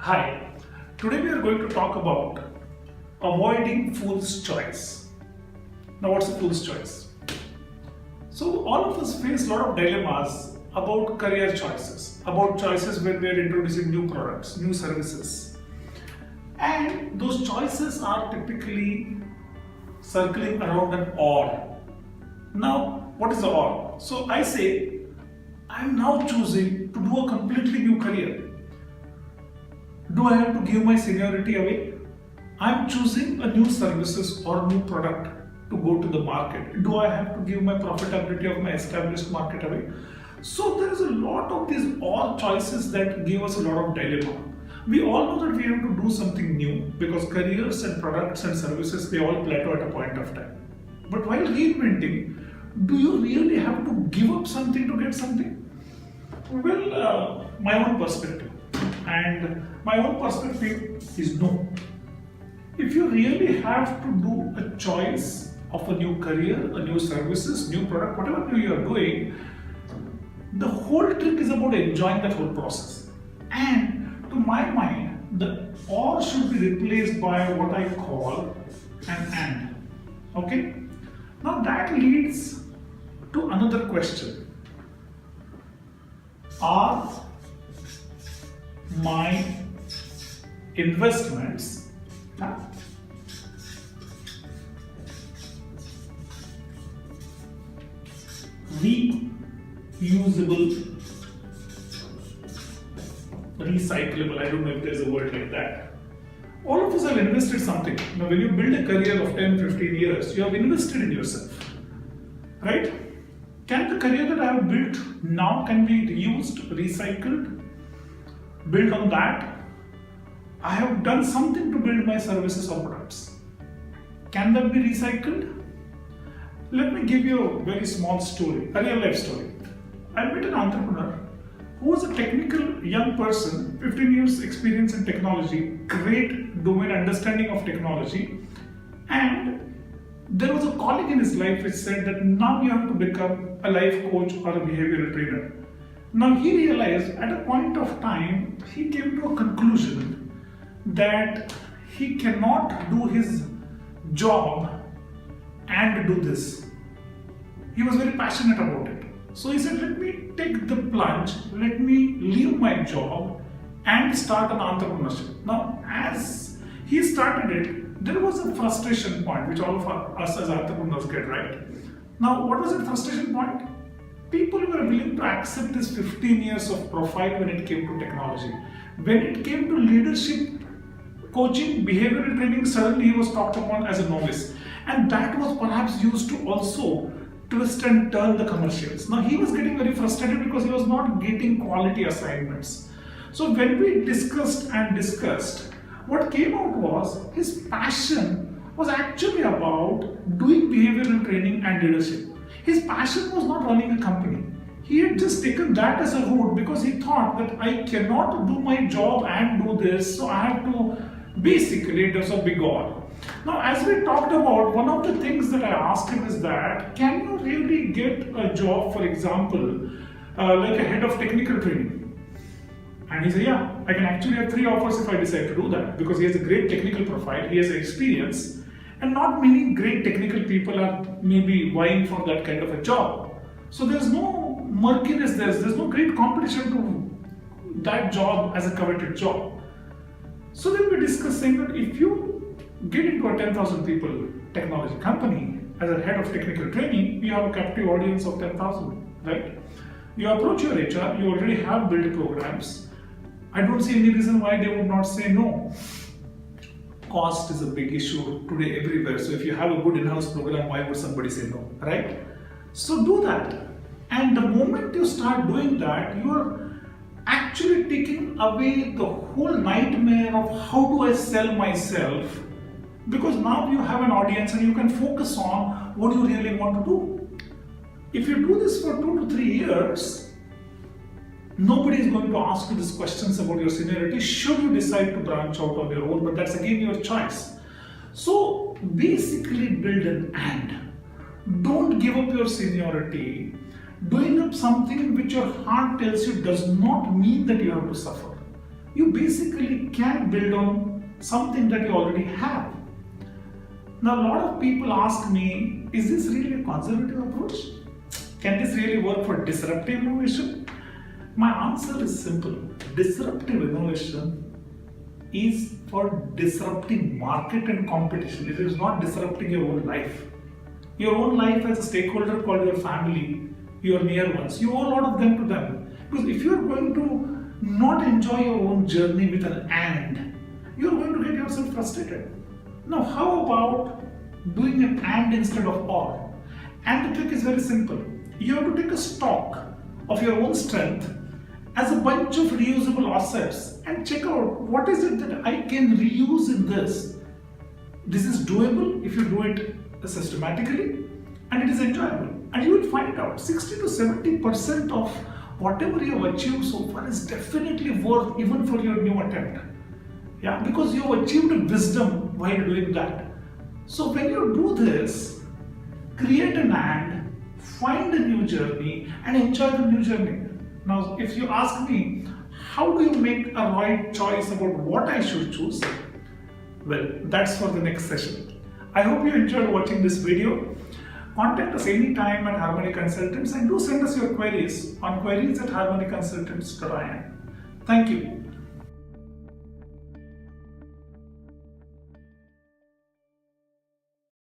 Hi, today we are going to talk about avoiding fool's choice. Now, what's a fool's choice? So, all of us face a lot of dilemmas about career choices, about choices when we are introducing new products, new services. And those choices are typically circling around an or. Now, what is the or? So, I say, I'm now choosing to do a completely new career. Do I have to give my seniority away? I'm choosing a new services or new product to go to the market. Do I have to give my profitability of my established market away? So there is a lot of these or choices that give us a lot of dilemma. We all know that we have to do something new because careers and products and services, they all plateau at a point of time. But while reinventing, do you really have to give up something to get something? Well, my own perspective. And my own perspective is no. If you really have to do a choice of a new career, a new services, new product, whatever new you are doing, the whole trick is about enjoying that whole process. And to my mind, the or should be replaced by what I call an and. Okay? Now that leads to another question. Are my investments reusable, recyclable? I don't know if there's a word like that. All of us have invested something. Now, when you build a career of 10, 15 years, you have invested in yourself, right? Can the career that I have built now can be reused, recycled? Build on that. I have done something to build my services or products. Can that be recycled? Let me give you a very small story, a real life story. I met an entrepreneur who was a technical young person, 15 years experience in technology, great domain understanding of technology, and there was a calling in his life which said that now you have to become a life coach or a behavioral trainer. Now he realized at a point of time, he came to a conclusion that he cannot do his job and do this. He was very passionate about it. So he said, let me take the plunge, let me leave my job and start an entrepreneurship. Now, as he started it, there was a frustration point, which all of us as entrepreneurs get, right? Now, what was the frustration point? People were willing to accept this 15 years of profile when it came to technology. When it came to leadership, coaching, behavioral training, suddenly he was talked upon as a novice. And that was perhaps used to also twist and turn the commercials. Now he was getting very frustrated because he was not getting quality assignments. So when we discussed, what came out was his passion was actually about doing behavioral training and leadership. His passion was not running a company. He had just taken that as a route because he thought that I cannot do my job and do this, so I have to basically, there's a big or. Now, as we talked about, one of the things that I asked him is that, can you really get a job, for example, like a head of technical training? And he said, yeah, I can actually have 3 offers if I decide to do that, because he has a great technical profile, he has experience, and not many great technical people are maybe vying for that kind of a job. So there's no murkiness, there's no great competition to that job as a coveted job. So then we discussed saying that if you get into a 10,000 people technology company as a head of technical training, you have a captive audience of 10,000, right? You approach your HR, you already have built programs. I don't see any reason why they would not say no. Cost is a big issue today everywhere. So if you have a good in-house program, why would somebody say no, right? So do that. And the moment you start doing that, you are actually taking away the whole nightmare of how do I sell myself, because now you have an audience and you can focus on what you really want to do. If you do this for 2 to 3 years, nobody is going to ask you these questions about your seniority should you decide to branch out on your own, but that's again your choice. So basically build an and. Don't give up your seniority. Doing up something which your heart tells you does not mean that you have to suffer. you basically can build on something that you already have. Now, a lot of people ask me, is this really a conservative approach? Can this really work for disruptive innovation? My answer is simple. Disruptive innovation is for disrupting market and competition. It is not disrupting your own life. Your own life as a stakeholder called your family, your near ones, you owe a lot of them to them. Because if you are going to not enjoy your own journey with an and, you are going to get yourself frustrated. Now, how about doing an and instead of or? And the trick is very simple. You have to take a stock of your own strength as a bunch of reusable assets and check out what is it that I can reuse in this. This is doable if you do it systematically, and it is enjoyable. And you will find out 60 to 70% of whatever you have achieved so far is definitely worth even for your new attempt. Yeah, because you have achieved a wisdom while doing that. So when you do this, create an and, find a new journey and enjoy the new journey. Now, if you ask me, how do you make a right choice about what I should choose? Well, that's for the next session. I hope you enjoyed watching this video. Contact us anytime at Harmony Consultants and do send us your queries on queries@harmonyconsultants.in. Thank you.